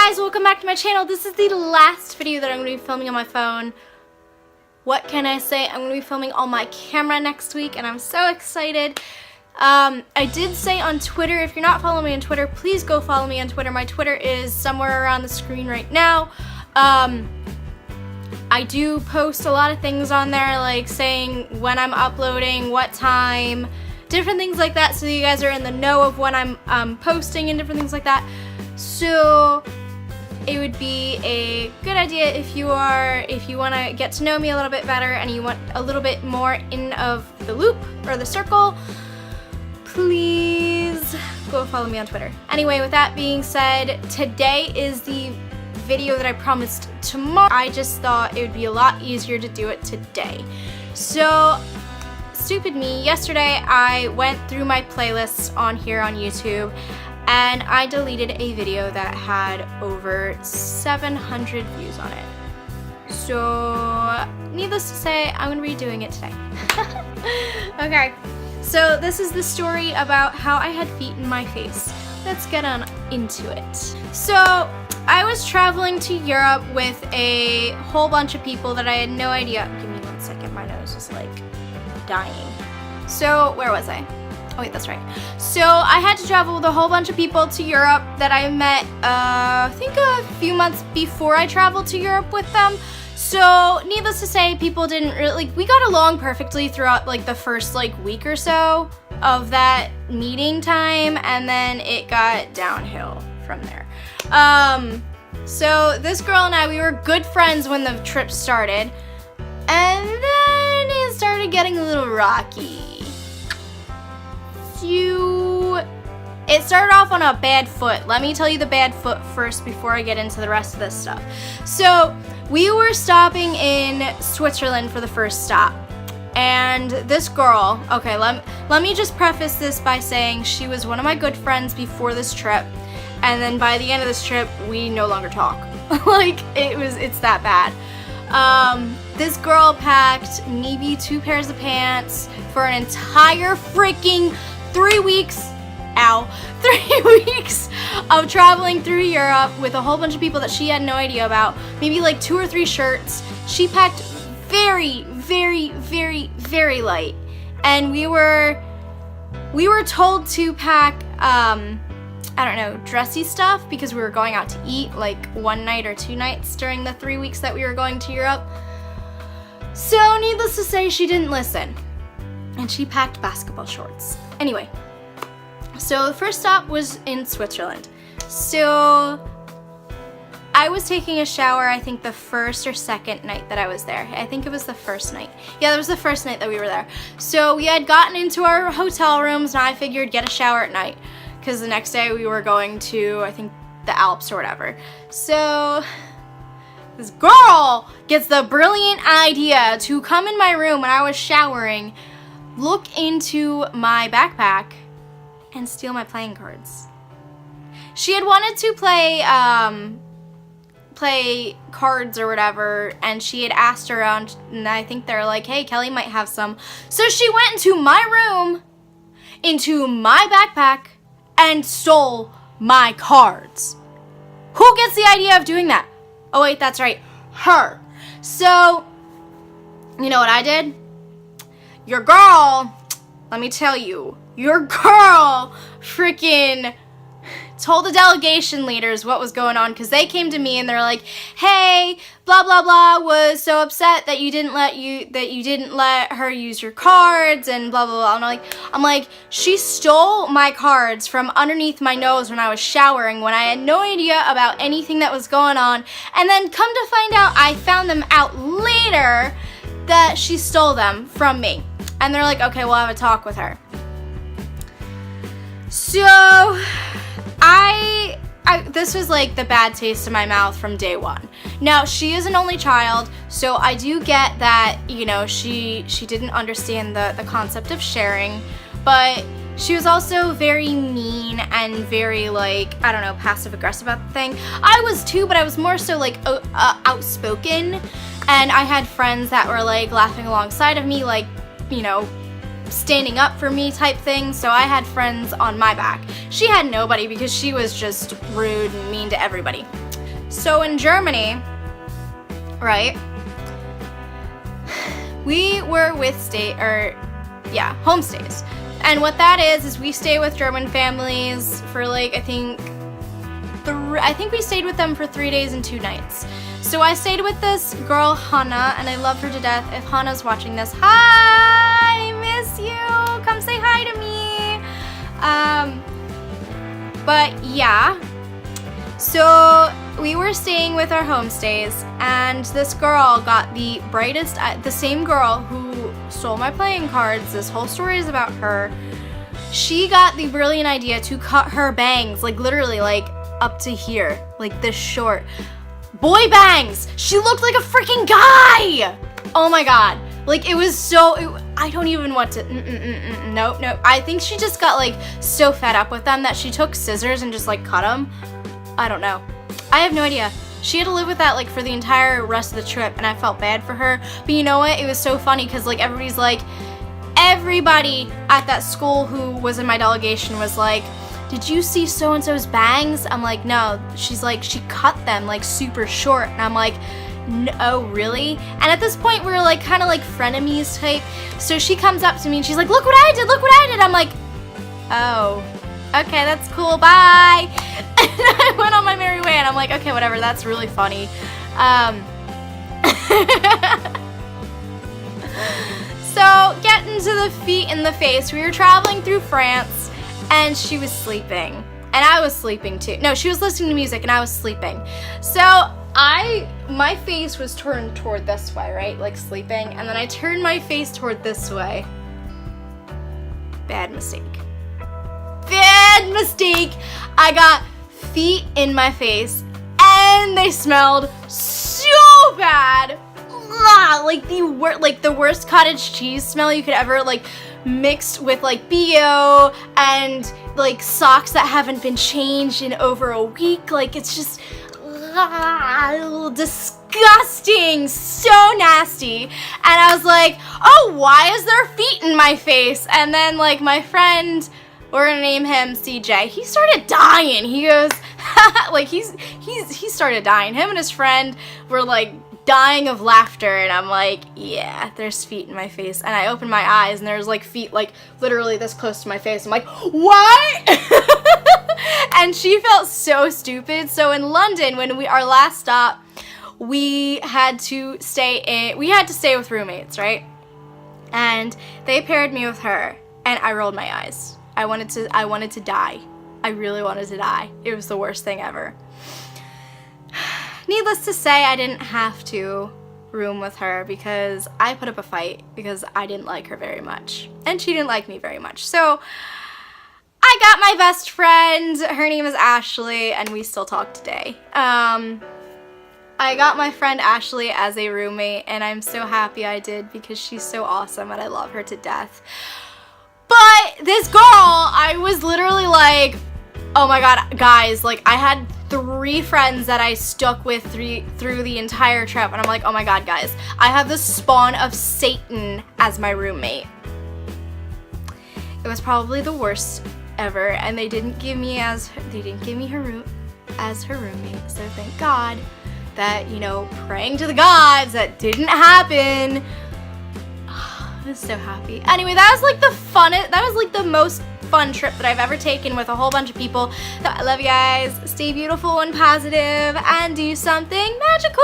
guys, welcome back to my channel. This is the last video that I'm going to be filming on my phone. What can I say? I'm going to be filming on my camera next week and I'm so excited. I did say on Twitter, if you're not following me on Twitter, please go follow me on Twitter. My Twitter is somewhere around the screen right now. I do post a lot of things on there, like saying when I'm uploading, what time, different things like that, so you guys are in the know of when I'm posting and different things like that. So it would be a good idea if you want to get to know me a little bit better and you want a little bit more in of the loop or the circle, please go follow me on Twitter. Anyway, with that being said, today is the video that I promised tomorrow. I just thought it would be a lot easier to do it today. So, stupid me, yesterday I went through my playlists on here on YouTube and I deleted a video that had over 700 views on it. So, needless to say, I'm going to be doing it today. Okay, so this is the story about how I had feet in my face. Let's get on into it. So, I was traveling to Europe with a whole bunch of people that I had no idea. Give me 1 second, my nose is like dying. So, where was I? Oh wait, that's right. So I had to travel with a whole bunch of people to Europe that I met, I think a few months before I traveled to Europe with them. So needless to say, people didn't really, we got along perfectly throughout like the first like week or so of that meeting time, and then it got downhill from there. So this girl and I, we were good friends when the trip started, and then it started getting a little rocky. It started off on a bad foot. Let me tell you the bad foot first before I get into the rest of this stuff. So we were stopping in Switzerland for the first stop, and this girl, okay, let me just preface this by saying she was one of my good friends before this trip, and then by the end of this trip we no longer talk. Like it's that bad. This girl packed maybe 2 pairs of pants for an entire freaking 3 weeks, 3 weeks of traveling through Europe with a whole bunch of people that she had no idea about, maybe like 2 or 3 shirts. She packed very, very, very, very light, and we were told to pack, I don't know, dressy stuff because we were going out to eat like 1 night or 2 nights during the 3 weeks that we were going to Europe. So needless to say, she didn't listen, and she packed basketball shorts. Anyway, so the first stop was in Switzerland. So I was taking a shower, I think the first or second night that I was there. I think it was the first night. Yeah, that was the first night that we were there. So we had gotten into our hotel rooms, and I figured get a shower at night, because the next day we were going to, I think, the Alps or whatever. So this girl gets the brilliant idea to come in my room when I was showering, look into my backpack, and steal my playing cards. She had wanted to play cards or whatever, and she had asked around, and I think they're like, hey, Kelly might have some. So she went into my room, into my backpack, and stole my cards. Who gets the idea of doing that? Oh wait, that's right, her. So, you know what I did? Your girl, let me tell you, your girl freaking told the delegation leaders what was going on, because they came to me and they're like, hey, blah blah blah was so upset that you didn't let her use your cards and blah blah blah. And I'm like, she stole my cards from underneath my nose when I was showering, when I had no idea about anything that was going on, and then come to find out, I found them out later that she stole them from me. And they're like, okay, we'll have a talk with her. So this was like the bad taste in my mouth from day one. Now, she is an only child, so I do get that, you know, she didn't understand the concept of sharing, but she was also very mean and very, like, I don't know, passive-aggressive about the thing. I was too, but I was more so, like, outspoken, and I had friends that were, like, laughing alongside of me, like, you know, standing up for me type thing, so I had friends on my back. She had nobody because she was just rude and mean to everybody. So in Germany, right, we were with homestays. And what that is we stay with German families for like, I think we stayed with them for 3 days and 2 nights. So I stayed with this girl, Hannah, and I love her to death. If Hannah's watching this, hi, I miss you. Come say hi to me. But yeah, so we were staying with our homestays, and this girl got the same girl who stole my playing cards. This whole story is about her. She got the brilliant idea to cut her bangs, like literally like up to here, like this short. Boy bangs! She looked like a freaking guy! Oh my god. Like, it was so, I don't even want to, nope. I think she just got like so fed up with them that she took scissors and just like cut them. I don't know. I have no idea. She had to live with that like for the entire rest of the trip, and I felt bad for her. But you know what? It was so funny because like everybody at that school who was in my delegation was like, did you see so-and-so's bangs? I'm like, no. She's like, she cut them like super short. And I'm like, no, really? And at this point, we were like kind of like frenemies type. So she comes up to me and she's like, look what I did, look what I did. I'm like, oh, okay, that's cool, bye. And I went on my merry way, and I'm like, okay, whatever, that's really funny. So getting to the feet in the face, we were traveling through France, and she was sleeping, and I was sleeping too. No, she was listening to music, and I was sleeping. So my face was turned toward this way, right, like sleeping, and then I turned my face toward this way. Bad mistake. Bad mistake. I got feet in my face, and they smelled so bad. Like the worst cottage cheese smell you could ever, like, mixed with like BO and like socks that haven't been changed in over a week. Like, it's just disgusting, so nasty. And I was like, oh, why is there feet in my face? And then like my friend, we're gonna name him CJ, he started dying. He goes, like he started dying. Him and his friend were like dying of laughter, and I'm like, yeah, there's feet in my face. And I opened my eyes, and there's like feet like literally this close to my face. I'm like, what? And she felt so stupid. So in London, when our last stop, we had to stay with roommates, right? And they paired me with her, and I rolled my eyes. I wanted to die. I really wanted to die. It was the worst thing ever. Needless to say, I didn't have to room with her because I put up a fight because I didn't like her very much, and she didn't like me very much. So I got my best friend, her name is Ashley, and we still talk today. I got my friend Ashley as a roommate, and I'm so happy I did because she's so awesome and I love her to death. But this girl, I was literally like, oh my god, guys, like I had 3 friends that I stuck with through the entire trip, and I'm like, oh my god, guys, I have the spawn of Satan as my roommate. It was probably the worst ever, and they didn't give me as her roommate, so thank God that, you know, praying to the gods, that didn't happen. I was so happy. Anyway, that was like the most fun trip that I've ever taken with a whole bunch of people. So I love you guys. Stay beautiful and positive and do something magical.